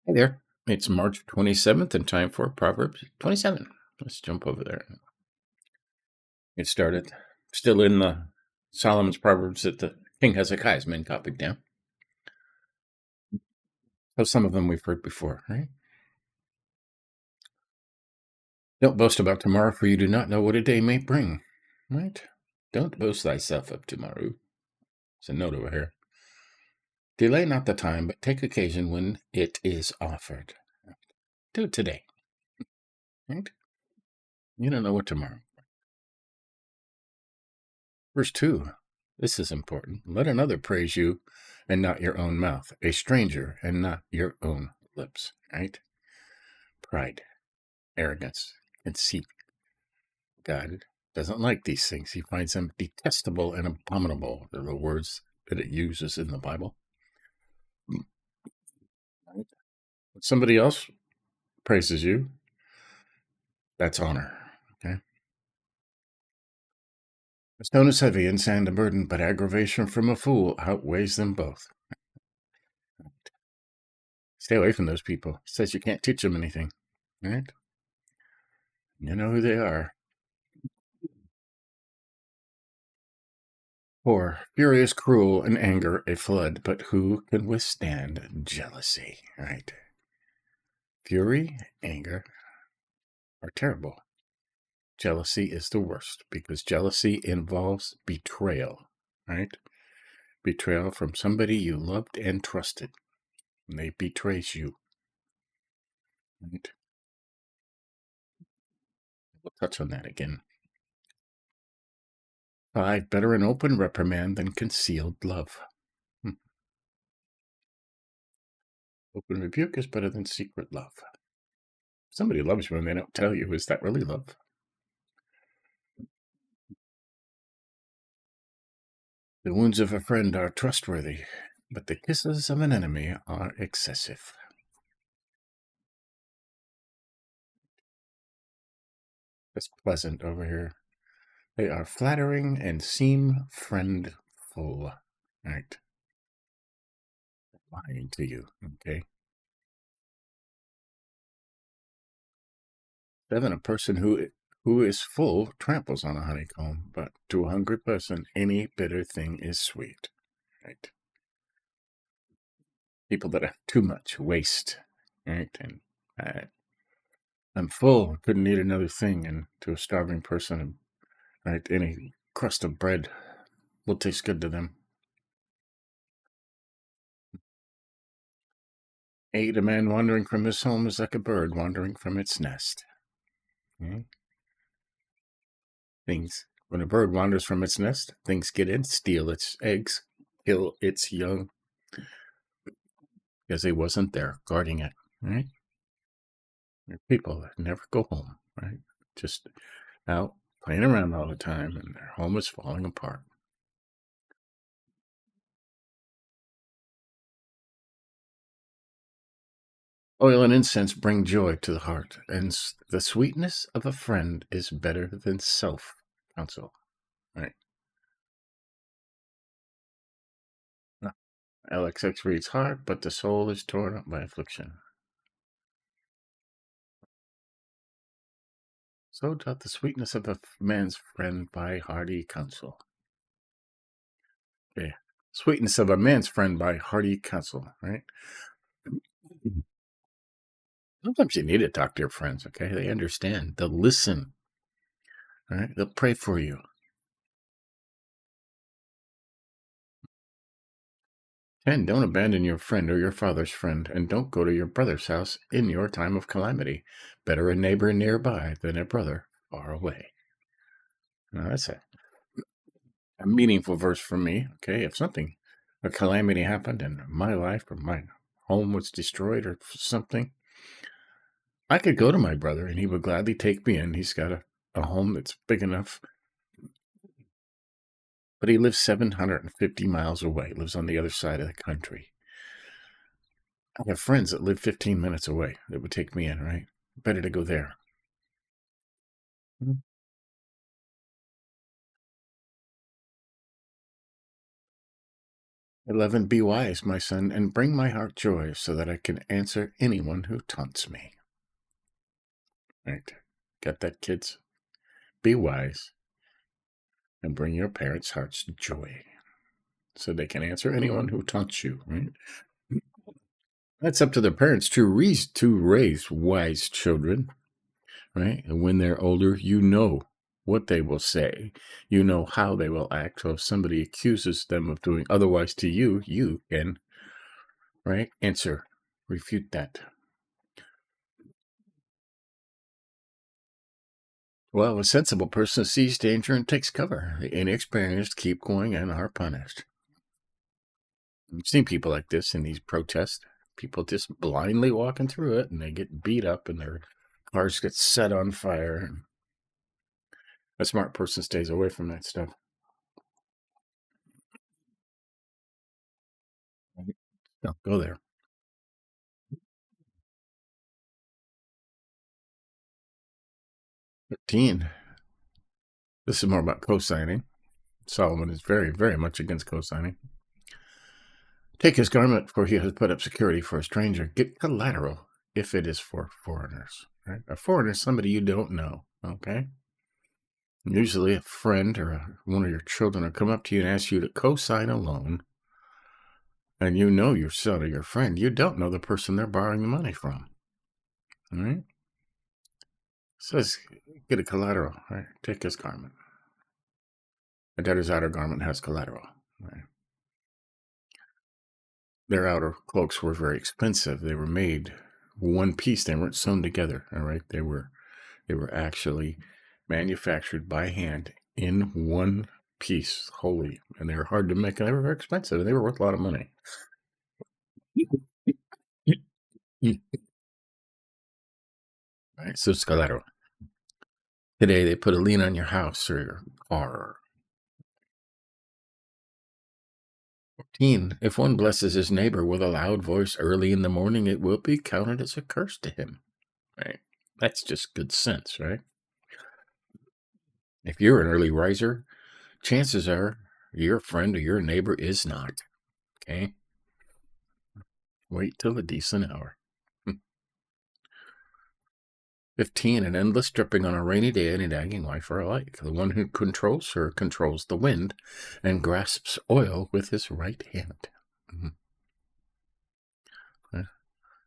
Hey there. It's March 27th and time for Proverbs 27. Let's jump over there. Get started. Still in the Solomon's Proverbs that the King Hezekiah's men copied down. So some of them we've heard before, right? Don't boast about tomorrow, for you do not know what a day may bring, right? Don't boast thyself of tomorrow. It's a note over here. Delay not the time, but take occasion when it is offered. Do it today, right? You don't know what tomorrow. Verse 2, this is important. Let another praise you and not your own mouth, a stranger and not your own lips, right? Pride, arrogance, conceit. God doesn't like these things. He finds them detestable and abominable. They're the words that it uses in the Bible. Right? When somebody else praises you, that's honor, okay? A stone is heavy and sand a burden, but aggravation from a fool outweighs them both. Stay away from those people. It says you can't teach them anything, right? You know who they are. For fury is cruel and anger a flood, but who can withstand jealousy, right? Fury, anger are terrible. Jealousy is the worst because jealousy involves betrayal, right? Betrayal from somebody you loved and trusted. And they betrays you, right? We'll touch on that again. 5, better an open reprimand than concealed love. Open rebuke is better than secret love. If somebody loves you and they don't tell you, is that really love? The wounds of a friend are trustworthy, but the kisses of an enemy are excessive. That's pleasant over here. They are flattering and seem friendful. Right? Lying to you, okay? 7, a person who is full tramples on a honeycomb, but to a hungry person, any bitter thing is sweet. Right? People that have too much waste, right? And I'm full, couldn't eat another thing, and to a starving person, right, any crust of bread will taste good to them. 8, a man wandering from his home is like a bird wandering from its nest. Okay? When a bird wanders from its nest, things get in, steal its eggs, kill its young, because he wasn't there guarding it, right? There are people that never go home, right? Just out playing around all the time, and their home is falling apart. Oil and incense bring joy to the heart, and the sweetness of a friend is better than self-counsel. Right? LXX reads hard, but the soul is torn up by affliction. So doth the sweetness of a man's friend by hearty counsel. Okay. Sweetness of a man's friend by hearty counsel, right? Sometimes you need to talk to your friends, okay? They understand. They'll listen, right? They'll pray for you. 10, don't abandon your friend or your father's friend, and don't go to your brother's house in your time of calamity. Better a neighbor nearby than a brother far away. Now, that's a meaningful verse for me, okay? If a calamity happened in my life or my home was destroyed or something, I could go to my brother and he would gladly take me in. He's got a home that's big enough, but he lives 750 miles away, lives on the other side of the country. I have friends that live 15 minutes away that would take me in, right? Better to go there. 11, be wise, my son, and bring my heart joy so that I can answer anyone who taunts me. Right? Got that, kids? Be wise and bring your parents' hearts joy so they can answer anyone who taunts you. Right? That's up to the parents to raise wise children. Right? And when they're older, you know what they will say. You know how they will act. So if somebody accuses them of doing otherwise to you, you can, right, answer, refute that. Well, a sensible person sees danger and takes cover. The inexperienced keep going and are punished. I've seen people like this in these protests. People just blindly walking through it, and they get beat up, and their cars get set on fire. A smart person stays away from that stuff. Don't go there. 13. This is more about co-signing. Solomon is very, very much against co-signing. Take his garment, for he has put up security for a stranger. Get collateral if it is for foreigners. Right? A foreigner is somebody you don't know. Okay. Usually, a friend or one of your children will come up to you and ask you to co-sign a loan, and you know your son or your friend. You don't know the person they're borrowing the money from. All right. It says, get a collateral. Right? Take his garment. A debtor's outer garment has collateral. Right? Their outer cloaks were very expensive. They were made one piece. They weren't sewn together. All right. They were actually manufactured by hand in one piece wholly, and they were hard to make, and they were very expensive, and they were worth a lot of money. Right, so it's collateral. Today they put a lien on your house or your car. 14. If one blesses his neighbor with a loud voice early in the morning, it will be counted as a curse to him. Right? That's just good sense, right? If you're an early riser, chances are your friend or your neighbor is not. Okay? Wait till a decent hour. 15. An endless dripping on a rainy day and a nagging wife are alike. The one who controls her controls the wind and grasps oil with his right hand.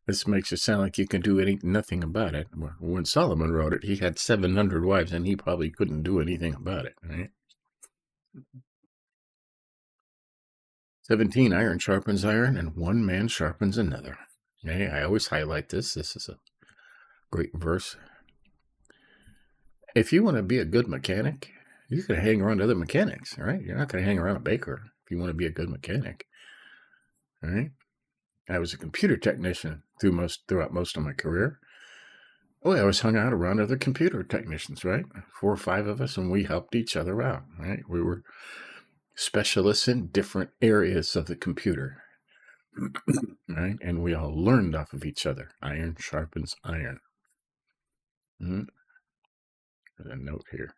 This makes it sound like you can do nothing about it. When Solomon wrote it, he had 700 wives, and he probably couldn't do anything about it. Right? 17. Iron sharpens iron, and one man sharpens another. Okay, I always highlight this. This is a great verse. If you want to be a good mechanic, you're going to hang around other mechanics, right? You're not going to hang around a baker if you want to be a good mechanic, right? I was a computer technician throughout most of my career. I always hung out around other computer technicians, right? 4 or 5 of us, and we helped each other out, right? We were specialists in different areas of the computer, right? And we all learned off of each other. Iron sharpens iron. Got a note here.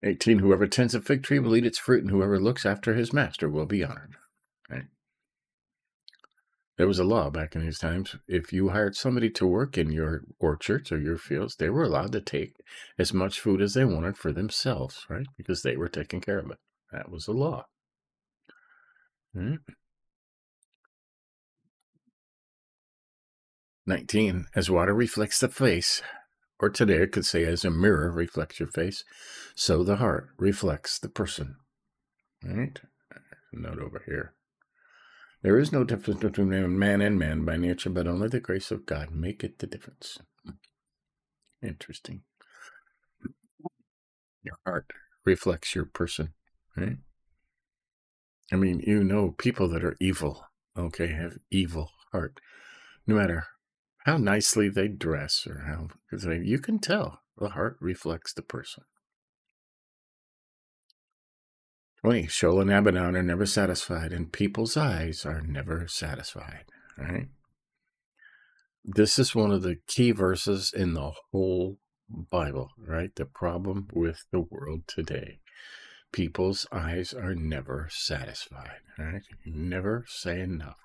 18. Whoever tends a fig tree will eat its fruit, and whoever looks after his master will be honored. Right? There was a law back in these times. If you hired somebody to work in your orchards or your fields, they were allowed to take as much food as they wanted for themselves, right? Because they were taking care of it. That was a law. Right? 19. As water reflects the face, or today I could say as a mirror reflects your face, so the heart reflects the person. Right? Note over here. There is no difference between man and man by nature, but only the grace of God maketh the difference. Interesting. Your heart reflects your person, right? I mean, people that are evil, okay, have evil heart. No matter how nicely they dress or because you can tell the heart reflects the person. 20. Sheol and Abaddon are never satisfied, and people's eyes are never satisfied, right? This is one of the key verses in the whole Bible, right? The problem with the world today. People's eyes are never satisfied, right? You never say enough.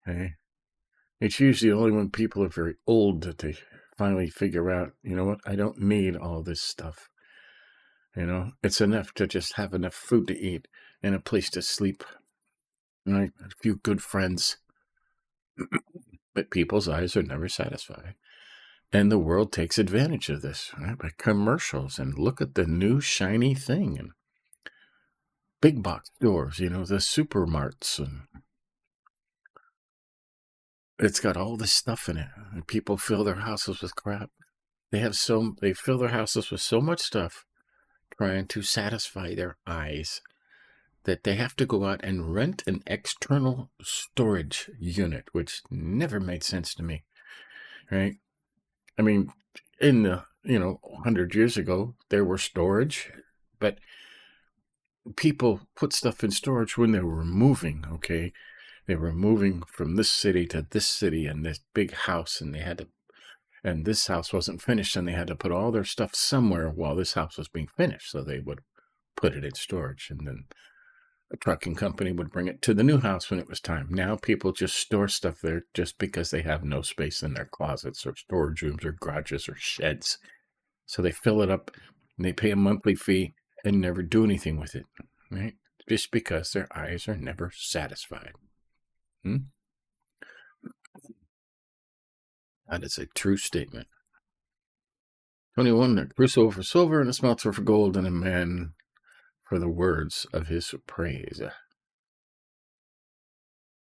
Okay? It's usually only when people are very old that they finally figure out, you know what, I don't need all this stuff. It's enough to just have enough food to eat and a place to sleep, right? A few good friends. But people's eyes are never satisfied. And the world takes advantage of this, right? By commercials, and look at the new shiny thing, and big box stores, the supermarts, and it's got all this stuff in it. And people fill their houses with crap. They fill their houses with so much stuff trying to satisfy their eyes that they have to go out and rent an external storage unit, which never made sense to me, right? I mean, in the 100 years ago, there were storage, but people put stuff in storage when they were moving, okay? They were moving from this city to this city and this big house, and this house wasn't finished, and they had to put all their stuff somewhere while this house was being finished, so they would put it in storage, and then a trucking company would bring it to the new house when it was time. Now people just store stuff there just because they have no space in their closets or storage rooms or garages or sheds. So they fill it up and they pay a monthly fee and never do anything with it, right? Just because their eyes are never satisfied. That is a true statement. 21, a crucible for silver and a smelter for gold, and a man for the words of his praise. A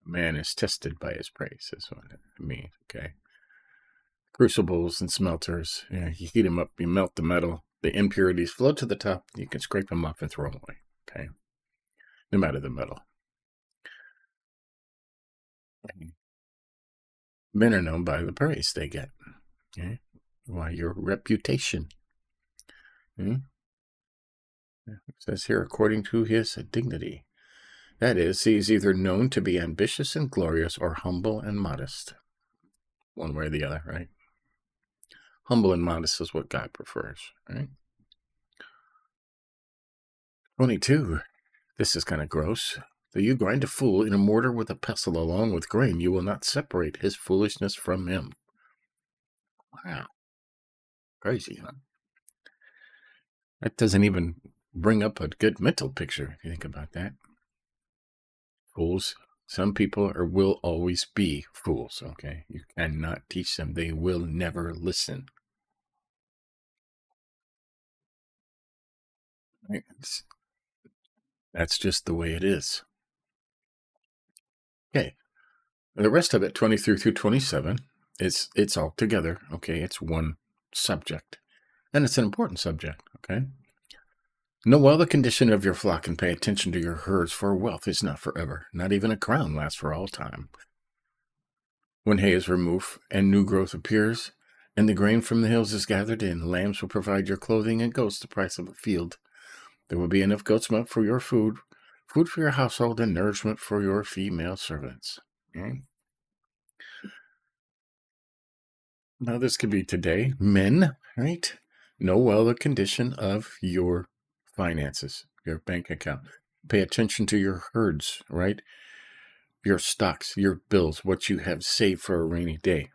man is tested by his praise, is what it means, okay? Crucibles and smelters, you heat them up, you melt the metal, the impurities float to the top, you can scrape them off and throw them away, okay? No matter the metal. Men are known by the praise they get, okay? Why, your reputation. It says here, according to his dignity. That is, he is either known to be ambitious and glorious or humble and modest. One way or the other, right? Humble and modest is what God prefers, right? 22. This is kind of gross. Though you grind a fool in a mortar with a pestle along with grain, you will not separate his foolishness from him. Wow. Crazy, huh? That doesn't even bring up a good mental picture if you think about that. Fools. Some people will always be fools, okay? You cannot teach them. They will never listen. Right? That's just the way it is. Okay. The rest of it, 23 through 27, it's all together, okay? It's one subject. And it's an important subject, okay? Know well the condition of your flock and pay attention to your herds, for wealth is not forever. Not even a crown lasts for all time. When hay is removed and new growth appears, and the grain from the hills is gathered in, lambs will provide your clothing and goats the price of a field. There will be enough goat's milk for your food for your household, and nourishment for your female servants. Okay? Now this could be today. Men, right? Know well the condition of your finances, your bank account. Pay attention to your herds, right? Your stocks, your bills, what you have saved for a rainy day,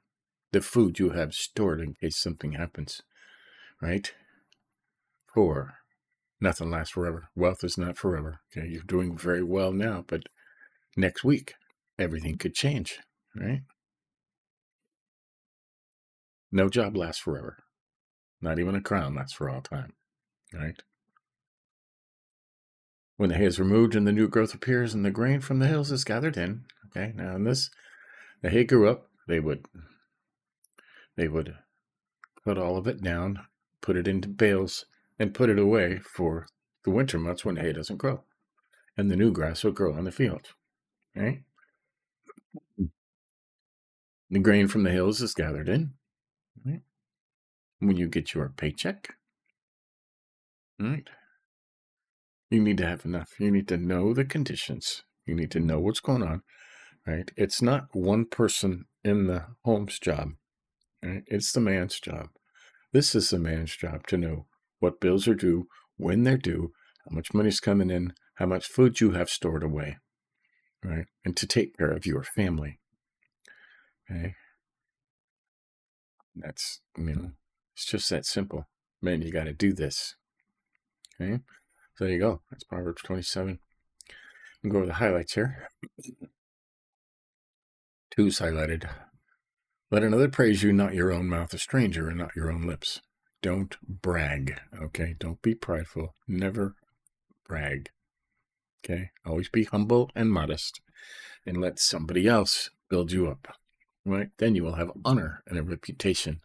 the food you have stored in case something happens, right? 4, nothing lasts forever. Wealth is not forever. Okay, you're doing very well now, but next week, everything could change, right? No job lasts forever. Not even a crown lasts for all time, right? When the hay is removed and the new growth appears and the grain from the hills is gathered in, okay? Now in this, the hay grew up, they would put all of it down, put it into bales, and put it away for the winter months when hay doesn't grow. And the new grass will grow on the field, right? The grain from the hills is gathered in, right? When you get your paycheck, right? You need to have enough. You need to know the conditions. You need to know what's going on, right? It's not one person in the home's job, right? It's the man's job. This is the man's job to know what bills are due, when they're due, how much money's coming in, how much food you have stored away, right? And to take care of your family. Okay. That's, it's just that simple. Man, you got to do this. Okay. So there you go. That's Proverbs 27. We'll go over the highlights here. 2's highlighted. Let another praise you, not your own mouth, a stranger, and not your own lips. Don't brag, okay? Don't be prideful. Never brag, okay? Always be humble and modest, and let somebody else build you up, right? Then you will have honor and a reputation,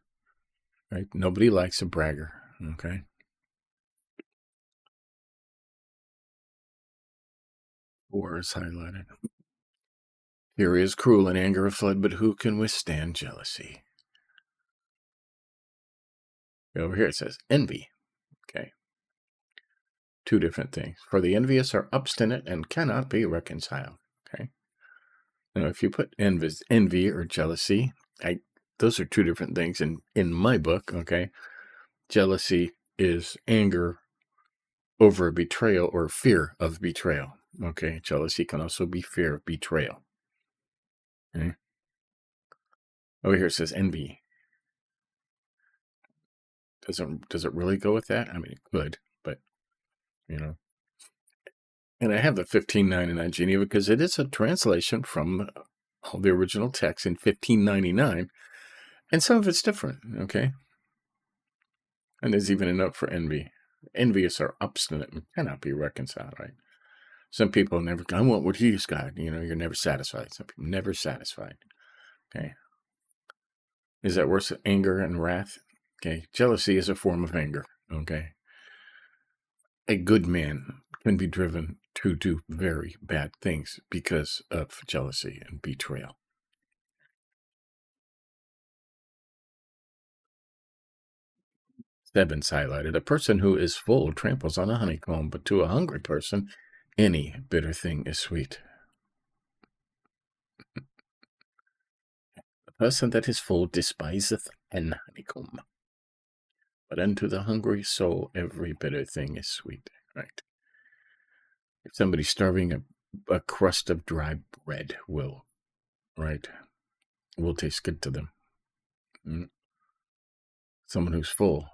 right? Nobody likes a bragger, okay? War is highlighted. Fury is cruel and anger a flood, but who can withstand jealousy? Over here it says envy, okay? 2 different things. For the envious are obstinate and cannot be reconciled, okay? Now, if you put envy or jealousy, those are 2 different things in my book, okay? Jealousy is anger over betrayal or fear of betrayal, okay? Jealousy can also be fear of betrayal, okay? Over here it says envy. Does it really go with that? I mean, it could, but, And I have the 1599 Geneva because it is a translation from the original text in 1599, and some of it's different, okay? And there's even a note for envy. Envious are obstinate and cannot be reconciled, right? Some people never, I want what he's got. You're never satisfied. Some people never satisfied, okay? Is that worse than anger and wrath? Okay, jealousy is a form of anger, okay? A good man can be driven to do very bad things because of jealousy and betrayal. Seven's highlighted. A person who is full tramples on a honeycomb, but to a hungry person, any bitter thing is sweet. The person that is full despiseth an honeycomb, but unto the hungry soul every bitter thing is sweet. Right? If somebody's starving, a crust of dry bread will taste good to them. Someone who's full,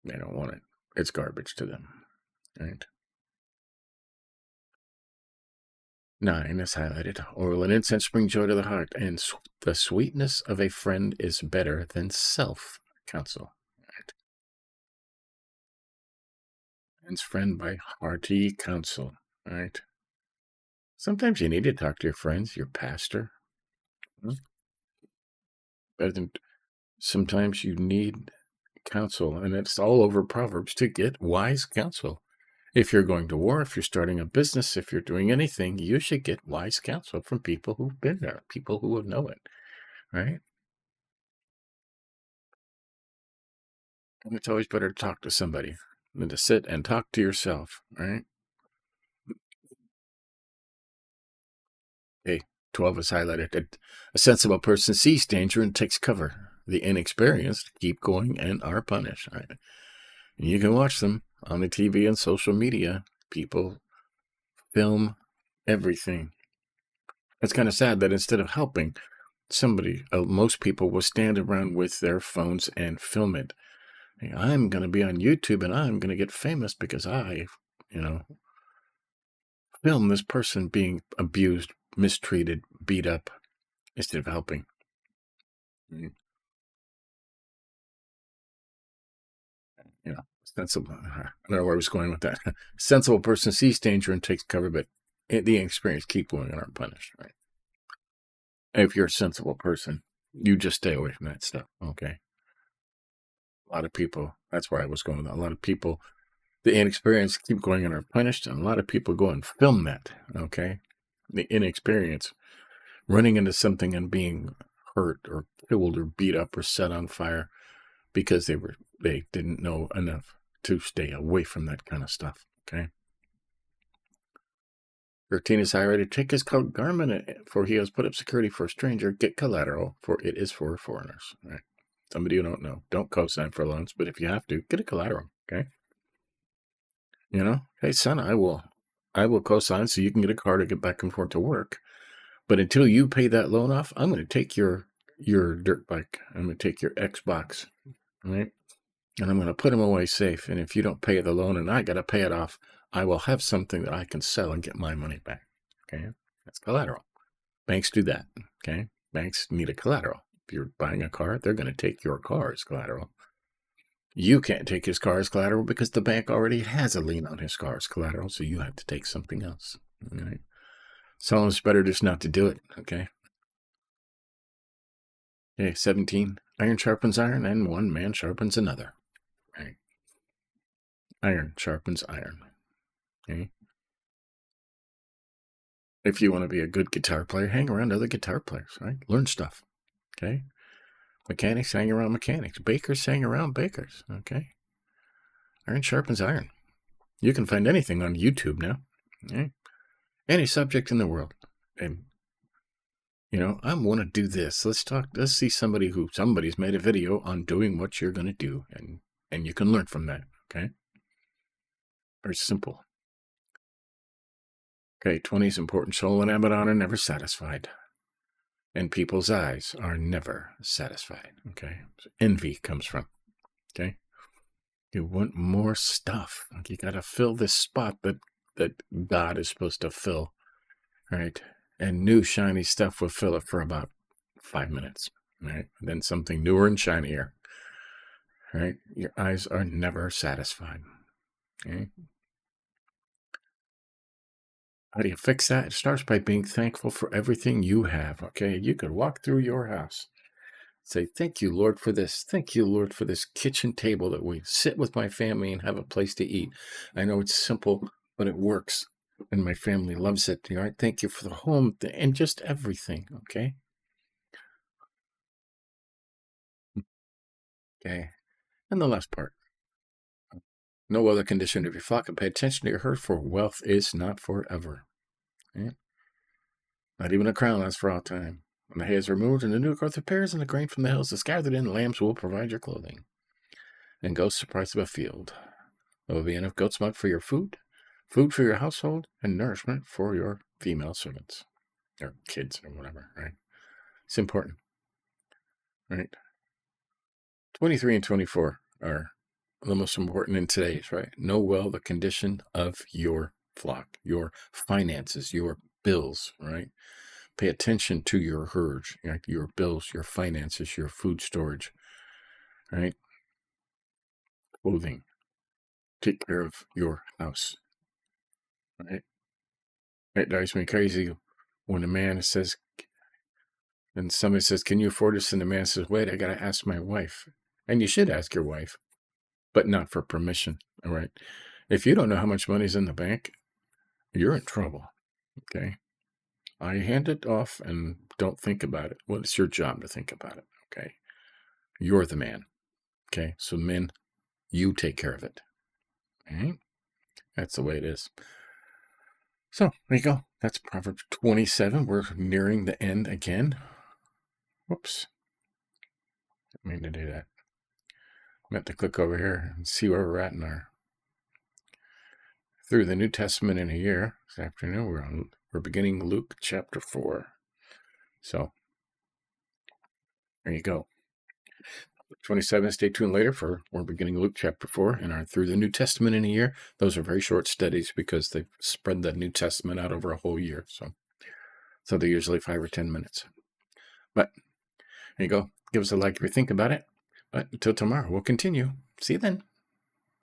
they don't want it. It's garbage to them. Right? 9 is highlighted. Oil and incense bring joy to the heart, and the sweetness of a friend is better than self-counsel. Right? Friend's friend by hearty counsel. Right? Sometimes you need to talk to your friends, your pastor. Better than sometimes you need counsel, and it's all over Proverbs to get wise counsel. If you're going to war, if you're starting a business, if you're doing anything, you should get wise counsel from people who've been there, people who know it, right? And it's always better to talk to somebody than to sit and talk to yourself, right? Okay, 12 is highlighted. A sensible person sees danger and takes cover. The inexperienced keep going and are punished, right? And you can watch them on the TV and social media. People film everything. It's kind of sad that instead of helping somebody, most people will stand around with their phones and film it. I'm going to be on YouTube and I'm going to get famous because I, film this person being abused, mistreated, beat up, instead of helping. Sensible. I don't know where I was going with that. Sensible person sees danger and takes cover, but the inexperienced keep going and aren't punished, right? If you're a sensible person, you just stay away from that stuff, okay? A lot of people, that's where I was going with that. A lot of people, the inexperienced keep going and are punished, and a lot of people go and film that, okay? The inexperienced running into something and being hurt or killed or beat up or set on fire because they didn't know enough to stay away from that kind of stuff, okay? 13 is highlighted. Take his garment, for he has put up security for a stranger. Get collateral, for it is for foreigners. Right? Somebody you don't know. Don't co-sign for loans, but if you have to, get a collateral, okay? Hey son, I will co-sign so you can get a car to get back and forth to work. But until you pay that loan off, I'm going to take your dirt bike. I'm going to take your Xbox, right? And I'm going to put them away safe. And if you don't pay the loan and I got to pay it off, I will have something that I can sell and get my money back. Okay, that's collateral. Banks do that. Okay, banks need a collateral. If you're buying a car, they're going to take your car as collateral. You can't take his car as collateral because the bank already has a lien on his car as collateral, so you have to take something else. All right. Sometimes it's better just not to do it. Okay. Okay, 17. Iron sharpens iron, and one man sharpens another. Right. Iron sharpens iron. Okay. If you want to be a good guitar player, hang around other guitar players, right? Learn stuff. Okay. Mechanics hang around mechanics. Bakers hang around bakers. Okay. Iron sharpens iron. You can find anything on YouTube now. Okay. Any subject in the world. And I want to do this. Let's see somebody's made a video on doing what you're going to do, and you can learn from that. Okay. Very simple. Okay. 20 is important. Soul and Abaddon are never satisfied. And people's eyes are never satisfied. Okay. So envy comes from. Okay. You want more stuff. You got to fill this spot that God is supposed to fill. Right. And new shiny stuff will fill it for about 5 minutes. Right. And then something newer and shinier. Right. Your eyes are never satisfied. Okay. How do you fix that? It starts by being thankful for everything you have. Okay. You could walk through your house. Say, thank you, Lord, for this. Thank you, Lord, for this kitchen table that we sit with my family and have a place to eat. I know it's simple, but it works. And my family loves it. All right. Thank you for the home and just everything. Okay. Okay. And the last part. No other condition of your flock, and pay attention to your herd, for wealth is not forever. Okay? Not even a crown lasts for all time. When the hay is removed and the new growth appears, and the grain from the hills is gathered in, lambs will provide your clothing, and goats the price of a field. There will be enough goat's milk for your food for your household, and nourishment for your female servants, or kids, or whatever, right? It's important, right? 23 and 24 are the most important in today's, right? Know well the condition of your flock, your finances, your bills, right? Pay attention to your herd, right? Your bills, your finances, your food storage, right? Clothing. Take care of your house, right? It drives me crazy when a man says, and somebody says, can you afford this? And the man says, wait, I got to ask my wife. And you should ask your wife, but not for permission, all right? If you don't know how much money's in the bank, you're in trouble, okay? I hand it off and don't think about it. Well, it's your job to think about it, okay? You're the man, okay? So men, you take care of it, all right? That's the way it is. So there you go. That's Proverbs 27. We're nearing the end again. Whoops. I mean to do that. I'm going to click over here and see where we're at in our through the New Testament in a year. This afternoon we're beginning Luke chapter 4. So there you go. 27. Stay tuned later for we're beginning Luke chapter 4 and our through the New Testament in a year. Those are very short studies because they've spread the New Testament out over a whole year. So they're usually 5 or 10 minutes. But there you go. Give us a like if you think about it. But until tomorrow, we'll continue. See you then.